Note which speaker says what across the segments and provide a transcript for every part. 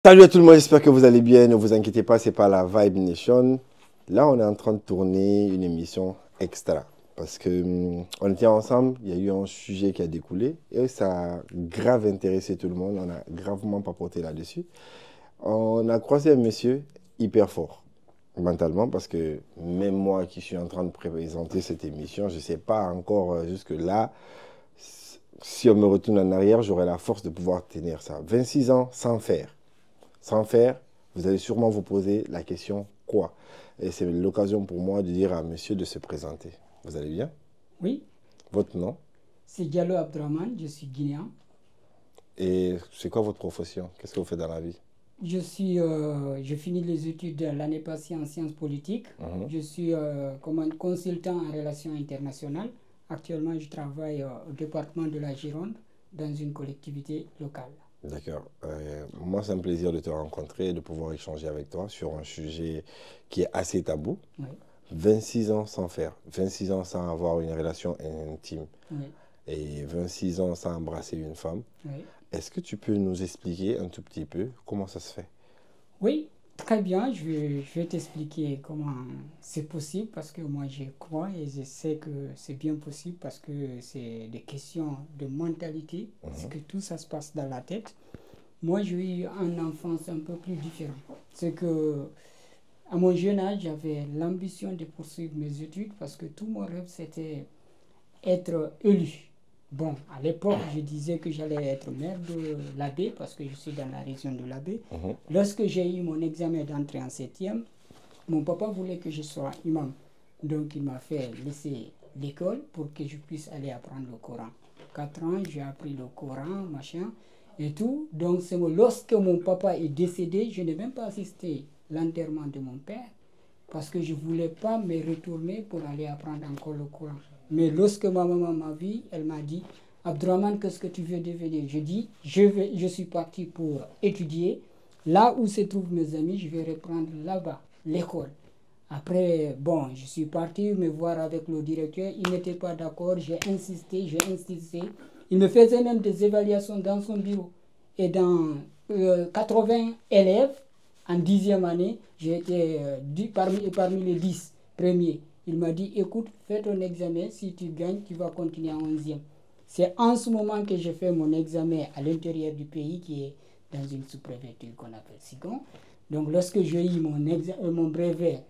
Speaker 1: Salut à tout le monde, j'espère que vous allez bien. Ne vous inquiétez pas, c'est pas la Vibe Nation. Là, on est en train de tourner une émission extra. Parce que on était ensemble, il y a eu un sujet qui a découlé et ça a grave intéressé tout le monde. On a gravement papoté là-dessus. On a croisé un monsieur hyper fort mentalement parce que même moi qui suis en train de présenter cette émission, je ne sais pas encore jusque-là. Si on me retourne en arrière, j'aurai la force de pouvoir tenir ça. 26 ans sans faire. Sans faire, vous allez sûrement vous poser la question quoi? Et c'est l'occasion pour moi de dire à monsieur de se présenter. Vous allez bien?
Speaker 2: Oui,
Speaker 1: Votre nom?
Speaker 2: c'est Diallo Abdraman, je suis guinéen.
Speaker 1: Et c'est quoi votre profession? Qu'est-ce que vous faites dans la vie?
Speaker 2: Je finis les études l'année passée en sciences politiques.
Speaker 1: Mhm.
Speaker 2: Je suis comme un consultant en relations internationales. Actuellement, je travaille au département de la Gironde dans une collectivité locale.
Speaker 1: D'accord. Moi, c'est un plaisir de te rencontrer et de pouvoir échanger avec toi sur un sujet qui est assez tabou.
Speaker 2: Oui,
Speaker 1: 26 ans sans faire, 26 ans sans avoir une relation intime
Speaker 2: oui,
Speaker 1: et 26 ans sans embrasser une femme.
Speaker 2: oui.
Speaker 1: Est-ce que tu peux nous expliquer un tout petit peu comment ça se fait?
Speaker 2: Oui, très bien. Je vais t'expliquer comment c'est possible parce que moi j'y crois et je sais que c'est bien possible parce que c'est des questions de mentalité, parce
Speaker 1: Mhm.
Speaker 2: que tout ça se passe dans la tête. Moi, j'ai eu une enfance un peu plus différente. C'est que, à mon jeune âge, j'avais l'ambition de poursuivre mes études parce que tout mon rêve, c'était être élu. Bon, à l'époque, je disais que j'allais être maire de l'Abbé parce que je suis dans la région de l'Abbé.
Speaker 1: Mhm.
Speaker 2: Lorsque j'ai eu mon examen d'entrée en septième, mon papa voulait que je sois imam. Donc, il m'a fait laisser l'école pour que je puisse aller apprendre le Coran. 4 ans, j'ai appris le Coran, machin, et tout. Donc, lorsque mon papa est décédé, je n'ai même pas assisté à l'enterrement de mon père parce que je ne voulais pas me retourner pour aller apprendre encore le Coran. Mais lorsque ma maman m'a vu, elle m'a dit, Abdraman, qu'est-ce que tu veux devenir? Je dis, je suis parti pour étudier. Là où se trouvent mes amis, je vais reprendre là-bas, l'école. Après, bon, je suis parti me voir avec le directeur. Il n'était pas d'accord. J'ai insisté, j'ai insisté. Il me faisait même des évaluations dans son bureau. Et dans 80 élèves, en 10e année, j'ai été parmi les 10 premiers. Il m'a dit, écoute, fais ton examen. Si tu gagnes, tu vas continuer en 11e. C'est en ce moment que j'ai fait mon examen à l'intérieur du pays, qui est dans une sous-préfecture qu'on appelle Sigon. Donc, lorsque j'ai eu mon brevet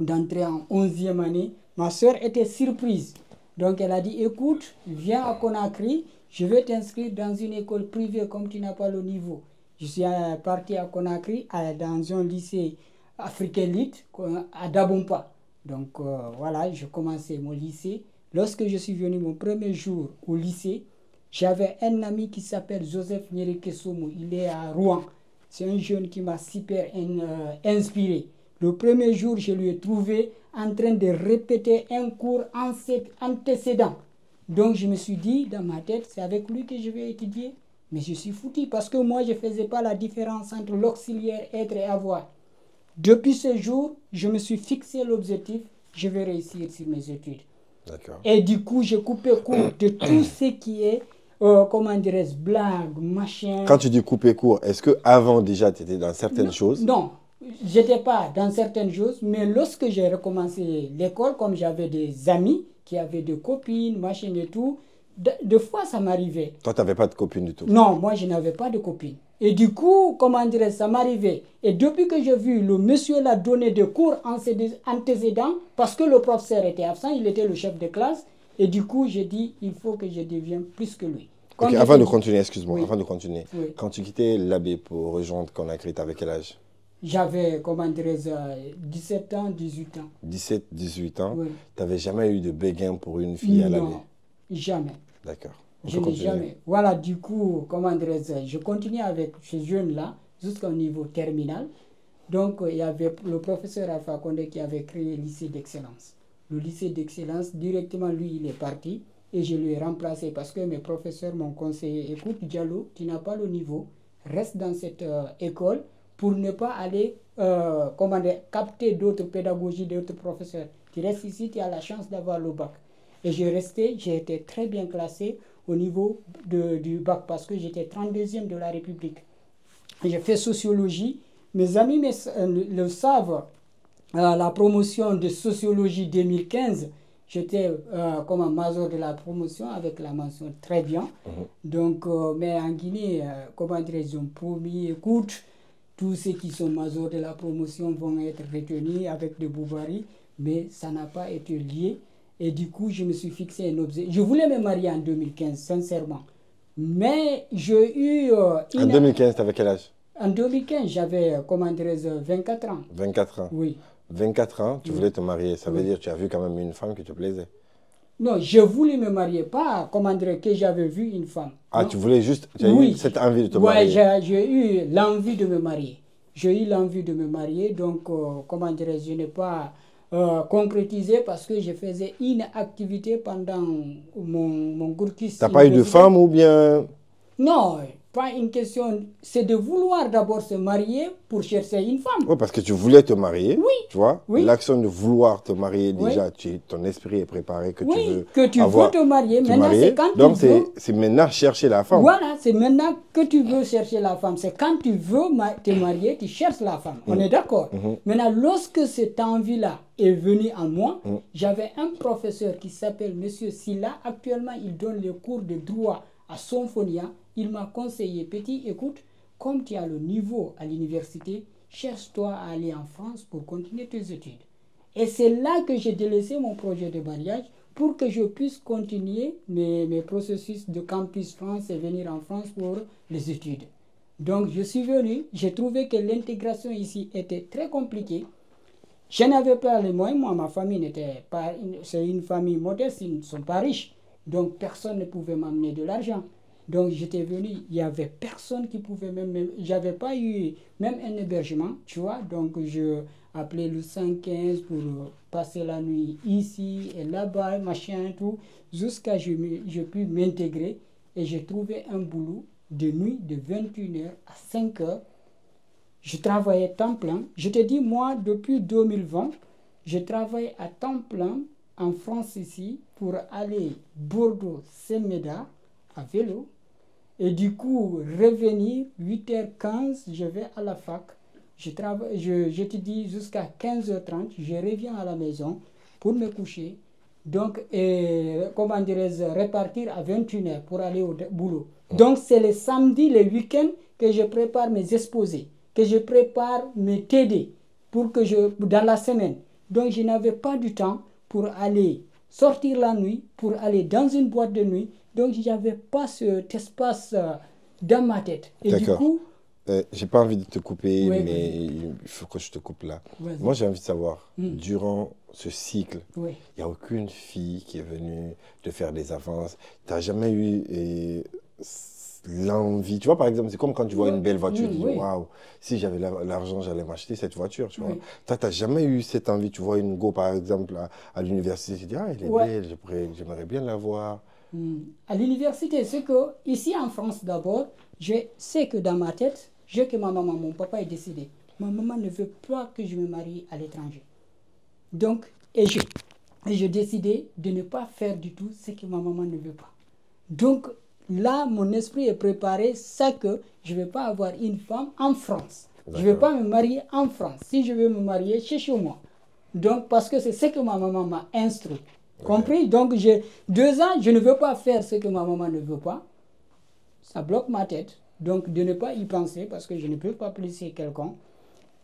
Speaker 2: d'entrer en 11e année, ma soeur était surprise. Donc elle a dit, écoute, viens à Conakry, je vais t'inscrire dans une école privée comme tu n'as pas le niveau. Je suis parti à Conakry, dans un lycée africainite à Dabompa. Donc voilà, j'ai commencé mon lycée. Lorsque je suis venu mon premier jour au lycée, j'avais un ami qui s'appelle Joseph Nyereke-Somo. Il est à Rouen. C'est un jeune qui m'a super inspiré. Le premier jour, je lui ai trouvé en train de répéter un cours antécédent. Donc je me suis dit dans ma tête, c'est avec lui que je vais étudier. Mais je suis foutu parce que moi, je ne faisais pas la différence entre l'auxiliaire, être et avoir. Depuis ce jour, je me suis fixé l'objectif, je vais réussir sur mes études.
Speaker 1: D'accord.
Speaker 2: Et du coup, j'ai coupé court de tout ce qui est, comment dirais-je, blague, machin.
Speaker 1: Quand tu dis couper court, est-ce que avant déjà tu étais dans certaines
Speaker 2: Non,
Speaker 1: choses?
Speaker 2: non, j'étais pas dans certaines choses, mais lorsque j'ai recommencé l'école, comme j'avais des amis qui avaient des copines, machin et tout, de fois ça m'arrivait.
Speaker 1: Toi, tu n'avais pas de copine du tout.
Speaker 2: Non, moi je n'avais pas de copine. Et du coup, comment dire, ça m'arrivait. Et depuis que j'ai vu le monsieur là donner des cours antécédents, parce que le professeur était absent, il était le chef de classe, et du coup j'ai dit, il faut que je devienne plus que lui.
Speaker 1: Ok,
Speaker 2: Comme
Speaker 1: avant
Speaker 2: j'étais
Speaker 1: de
Speaker 2: dit,
Speaker 1: continuer, excuse-moi,
Speaker 2: oui,
Speaker 1: avant de continuer.
Speaker 2: oui.
Speaker 1: Quand tu quittais l'abbé pour rejoindre Conakry, t'avais quel âge?
Speaker 2: J'avais, comment dire, 17 ans, 18 ans.
Speaker 1: 17, 18 ans.
Speaker 2: Oui.
Speaker 1: T'avais jamais eu de béguin pour une fille à l'abbé?
Speaker 2: Non, jamais.
Speaker 1: D'accord. On
Speaker 2: Je
Speaker 1: peut
Speaker 2: n'ai
Speaker 1: continuer.
Speaker 2: jamais. Voilà, du coup, comment dirais-je, je continue avec ces jeunes-là jusqu'au niveau terminal. Donc, il y avait le professeur Alpha Condé qui avait créé le lycée d'excellence. Le lycée d'excellence, directement, lui, il est parti et je lui ai remplacé parce que mes professeurs m'ont conseillé, écoute, Diallo, tu n'as pas le niveau, reste dans cette école pour ne pas aller capter d'autres pédagogies, d'autres professeurs. Tu restes ici, tu as la chance d'avoir le bac. Et j'ai été très bien classé au niveau du bac parce que j'étais 32e de la République. j'ai fait sociologie. Mes amis le savent. La promotion de sociologie 2015, j'étais comme un major de la promotion avec la mention très bien. Donc, mais en Guinée, comment dire, ils ont promis, écoute, tous ceux qui sont majors de la promotion vont être retenus avec de Bouvari, mais ça n'a pas été lié. Et du coup, je me suis fixé un objectif. Je voulais me marier en 2015, sincèrement. Mais j'ai eu...
Speaker 1: En 2015, tu avais quel âge?
Speaker 2: En 2015, j'avais, comment dire, 24 ans.
Speaker 1: 24 ans.
Speaker 2: Oui.
Speaker 1: 24 ans, tu voulais te marier. Ça veut dire que tu as vu quand même une femme qui te plaisait.
Speaker 2: Non, je voulais me marier, pas, comment dire, que j'avais vu une femme.
Speaker 1: Ah,
Speaker 2: non.
Speaker 1: tu voulais juste... Tu as eu cette envie de te marier.
Speaker 2: Oui, j'ai eu l'envie de me marier. J'ai eu l'envie de me marier, donc, comment dire, je n'ai pas... concrétisé parce que je faisais une activité pendant mon cursus.
Speaker 1: Tu n'as pas eu de femme ou bien...
Speaker 2: Non, pas une question. C'est de vouloir d'abord se marier pour chercher une femme.
Speaker 1: Oui, parce que tu voulais te marier.
Speaker 2: Oui.
Speaker 1: Tu vois,
Speaker 2: oui.
Speaker 1: L'action de vouloir te marier, déjà,
Speaker 2: oui.
Speaker 1: ton esprit est préparé que
Speaker 2: oui,
Speaker 1: tu veux
Speaker 2: que tu veux te marier. Maintenant, c'est quand
Speaker 1: donc,
Speaker 2: tu veux.
Speaker 1: c'est maintenant chercher la femme.
Speaker 2: Voilà, c'est maintenant que tu veux chercher la femme. C'est quand tu veux te marier, tu cherches la femme. On est d'accord. Maintenant, lorsque cette envie-là est venue en moi, j'avais un professeur qui s'appelle Monsieur Silla. Actuellement, il donne les cours de droit à Symphonia. Il m'a conseillé, petit, écoute, comme tu as le niveau à l'université, cherche-toi à aller en France pour continuer tes études. Et c'est là que j'ai délaissé mon projet de mariage pour que je puisse continuer mes processus de campus France et venir en France pour les études. Donc je suis venu, j'ai trouvé que l'intégration ici était très compliquée. Je n'avais pas les moyens, moi ma famille n'était pas, c'est une famille modeste, ils ne sont pas riches. Donc personne ne pouvait m'amener de l'argent. Donc j'étais venu, il n'y avait personne qui pouvait même, j'avais pas eu même un hébergement, tu vois. Donc je appelais le 115 pour passer la nuit ici et là-bas, machin, tout, jusqu'à ce que je puisse m'intégrer. Et j'ai trouvé un boulot de nuit de 21h à 5h. Je travaillais temps plein. Je te dis, moi, depuis 2020, je travaille à temps plein en France ici pour aller Bordeaux-Saint-Médard à vélo. Et du coup, revenir, 8h15, je vais à la fac. Je te dis jusqu'à 15h30, je reviens à la maison pour me coucher. Donc, comment dirais-je, repartir à 21h pour aller au boulot. Donc, c'est les samedis, les week-ends que je prépare mes exposés, que je prépare mes TD dans la semaine. Donc, je n'avais pas du temps pour aller sortir la nuit, pour aller dans une boîte de nuit. Donc, je n'avais pas cet espace dans ma tête. Et du coup...
Speaker 1: j'ai pas envie de te couper,
Speaker 2: oui,
Speaker 1: mais il faut que je te coupe là.
Speaker 2: Vas-y.
Speaker 1: Moi, j'ai envie de savoir, durant ce cycle, il
Speaker 2: oui.
Speaker 1: n'y a aucune fille qui est venue te faire des avances. Tu n'as jamais eu l'envie. Tu vois, par exemple, c'est comme quand tu vois une belle voiture, tu dis,
Speaker 2: oui.
Speaker 1: waouh, si j'avais l'argent, j'allais m'acheter cette voiture. Tu vois.
Speaker 2: Oui.
Speaker 1: Toi, tu n'as jamais eu cette envie. Tu vois une go, par exemple, à l'université, tu dis, ah, elle est belle, j'aimerais bien la voir.
Speaker 2: À l'université, c'est que, ici en France d'abord, je sais que dans ma tête, que ma maman, mon papa est décédé. Ma maman ne veut pas que je me marie à l'étranger. Donc, et j'ai décidé de ne pas faire du tout ce que ma maman ne veut pas. Donc, là, mon esprit est préparé, c'est que je ne vais pas avoir une femme en France. Je ne vais pas me marier en France. Si je veux me marier, c'est chez moi. Donc, parce que c'est ce que ma maman m'a instruit. Compris? Donc, j'ai 2 ans, je ne veux pas faire ce que ma maman ne veut pas. Ça bloque ma tête. Donc, de ne pas y penser parce que je ne peux pas placer quelqu'un.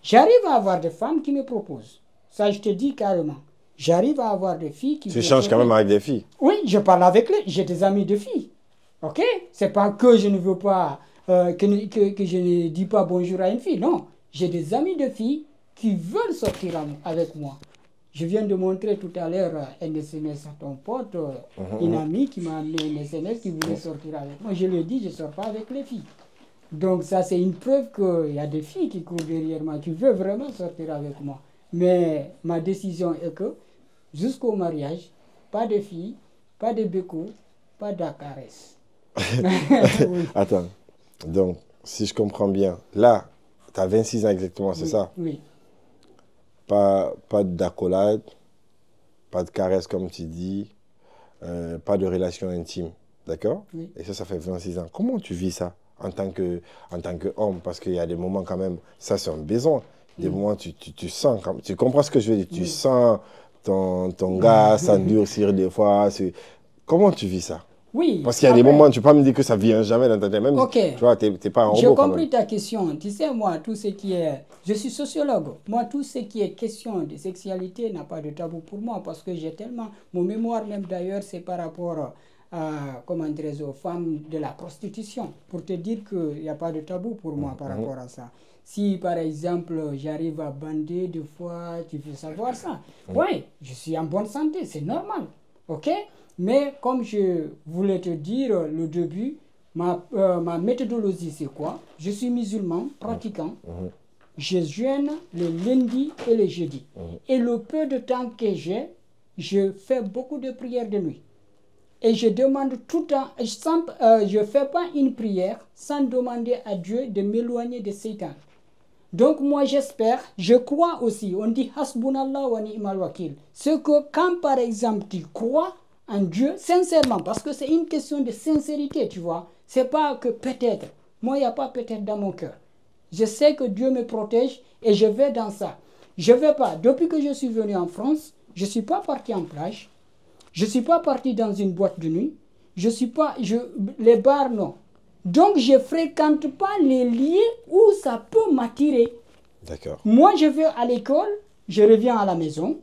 Speaker 2: J'arrive à avoir des femmes qui me proposent. Ça, je te dis carrément. J'arrive à avoir des filles qui...
Speaker 1: Tu échanges quand même avec des filles?
Speaker 2: Oui, je parle avec les... J'ai des amis de filles. OK? C'est pas que je ne veux pas... que je ne dis pas bonjour à une fille. Non. J'ai des amis de filles qui veulent sortir avec moi. Je viens de montrer tout à l'heure un SMS à ton pote, une amie qui m'a amené un SMS qui voulait sortir avec moi. Je lui ai dit, je ne sors pas avec les filles. Donc ça, c'est une preuve qu'il y a des filles qui courent derrière moi, qui veulent vraiment sortir avec moi. Mais ma décision est que, jusqu'au mariage, pas de filles, pas de béco, pas de caresse.
Speaker 1: Oui. Attends, donc, si je comprends bien, là, tu as 26 ans exactement, c'est ça?
Speaker 2: Oui.
Speaker 1: Pas d'accolade, pas de caresse comme tu dis, pas de relation intime, d'accord?
Speaker 2: Oui.
Speaker 1: Et ça fait 26 ans. Comment tu vis ça? en tant qu'homme, parce qu'il y a des moments quand même, ça c'est un besoin. Des moments, tu sens, tu comprends ce que je veux dire, tu sens ton gars s'endurcir des fois. Comment tu vis ça?
Speaker 2: Oui.
Speaker 1: Parce qu'il y a des moments, tu peux pas me dire que ça vient jamais dans ta tête. Même,
Speaker 2: Ok.
Speaker 1: tu vois, t'es pas un robot.
Speaker 2: J'ai compris ta question. Tu sais, moi, tout ce qui est... Je suis sociologue. Moi, tout ce qui est question de sexualité n'a pas de tabou pour moi parce que j'ai tellement... Mon mémoire même d'ailleurs, c'est par rapport à, comment dirais-je, aux femmes de la prostitution. Pour te dire qu'il n'y a pas de tabou pour moi par rapport à ça. Si, par exemple, j'arrive à bander deux fois, tu veux savoir ça. Oui, je suis en bonne santé, c'est normal. OK? Mais comme je voulais te dire le début, ma méthodologie, c'est quoi? Je suis musulman, pratiquant. Je jeûne le lundi et le jeudi. Et le peu de temps que j'ai, je fais beaucoup de prières de nuit. Et je demande tout le temps, je ne fais pas une prière sans demander à Dieu de m'éloigner de Satan. Donc moi j'espère, je crois aussi, on dit Hasbunallah wa ni'mal wakil. C'est que quand par exemple tu crois en Dieu, sincèrement, parce que c'est une question de sincérité, tu vois. C'est pas que peut-être. Moi, il n'y a pas peut-être dans mon cœur. Je sais que Dieu me protège et je vais dans ça. Je ne vais pas. Depuis que je suis venu en France, je ne suis pas parti en plage. Je ne suis pas parti dans une boîte de nuit. Je suis pas... les bars, non. Donc, je ne fréquente pas les lieux où ça peut m'attirer.
Speaker 1: D'accord.
Speaker 2: Moi, je vais à l'école, je reviens à la maison.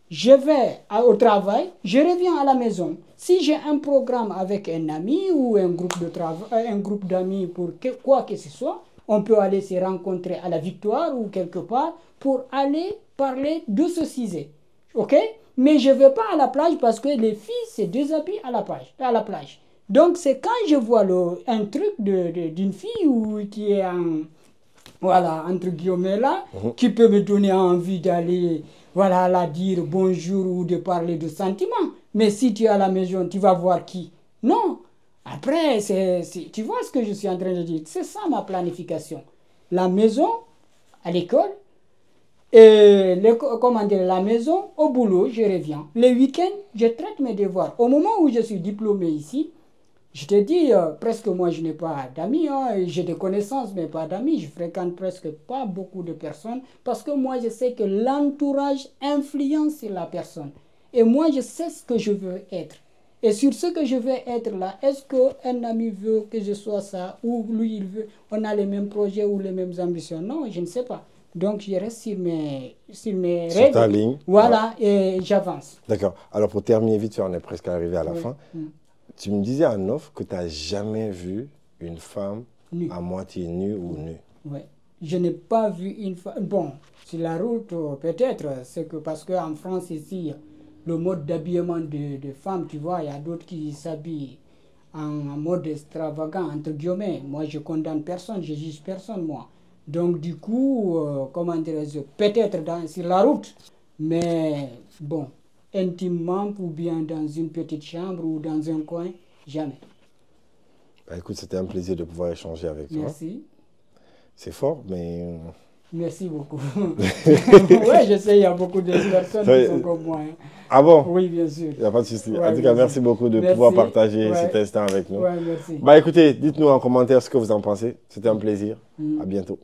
Speaker 2: Je vais au travail, je reviens à la maison. Si j'ai un programme avec un ami ou un groupe de travail, un groupe d'amis pour quoi que ce soit, on peut aller se rencontrer à la Victoire ou quelque part pour aller parler de ce sujet. OK? Mais je ne vais pas à la plage parce que les filles se déshabillent à la plage. Donc c'est quand je vois un truc d'une fille qui est voilà, entre guillemets là, qui peut me donner envie d'aller... Voilà, la dire bonjour ou de parler de sentiments. Mais si tu es à la maison, tu vas voir qui? Non. Après, tu vois ce que je suis en train de dire? C'est ça ma planification. La maison, à l'école, et comment dire, la maison, au boulot, je reviens. Les week-ends, je traite mes devoirs. Au moment où je suis diplômé ici, je te dis, presque moi je n'ai pas d'amis, hein, j'ai des connaissances mais pas d'amis, je fréquente presque pas beaucoup de personnes parce que moi je sais que l'entourage influence la personne. Et moi je sais ce que je veux être. Et sur ce que je veux être là, est-ce qu'un ami veut que je sois ça ou lui il veut, on a les mêmes projets ou les mêmes ambitions? Non, je ne sais pas. Donc je reste sur mes règles.
Speaker 1: Ta ligne.
Speaker 2: Voilà, et j'avance.
Speaker 1: D'accord. Alors pour terminer vite, on est presque arrivé à la fin. Tu me disais en offre que tu n'as jamais vu une femme à moitié nue ou nue.
Speaker 2: Oui. Je n'ai pas vu une femme... Bon, sur la route, peut-être, c'est que parce qu'en France, ici, le mode d'habillement de femmes, tu vois, il y a d'autres qui s'habillent en mode extravagant, entre guillemets. Moi, je condamne personne, je juge personne, moi. Donc, du coup, comment dirais-je, peut-être sur la route, mais bon... intimement ou bien dans une petite chambre ou dans un coin, jamais.
Speaker 1: Bah, écoute, c'était un plaisir de pouvoir échanger avec toi.
Speaker 2: Merci.
Speaker 1: C'est fort, mais...
Speaker 2: Merci beaucoup. Oui, je sais, il y a beaucoup de personnes qui sont comme moi. Hein.
Speaker 1: Ah bon?
Speaker 2: Oui, bien sûr.
Speaker 1: Il n'y a pas de souci.
Speaker 2: Ouais,
Speaker 1: en tout cas, merci beaucoup de pouvoir partager cet instant avec nous.
Speaker 2: Ouais, merci.
Speaker 1: Bah écoutez, dites-nous en commentaire ce que vous en pensez. C'était un plaisir. À bientôt.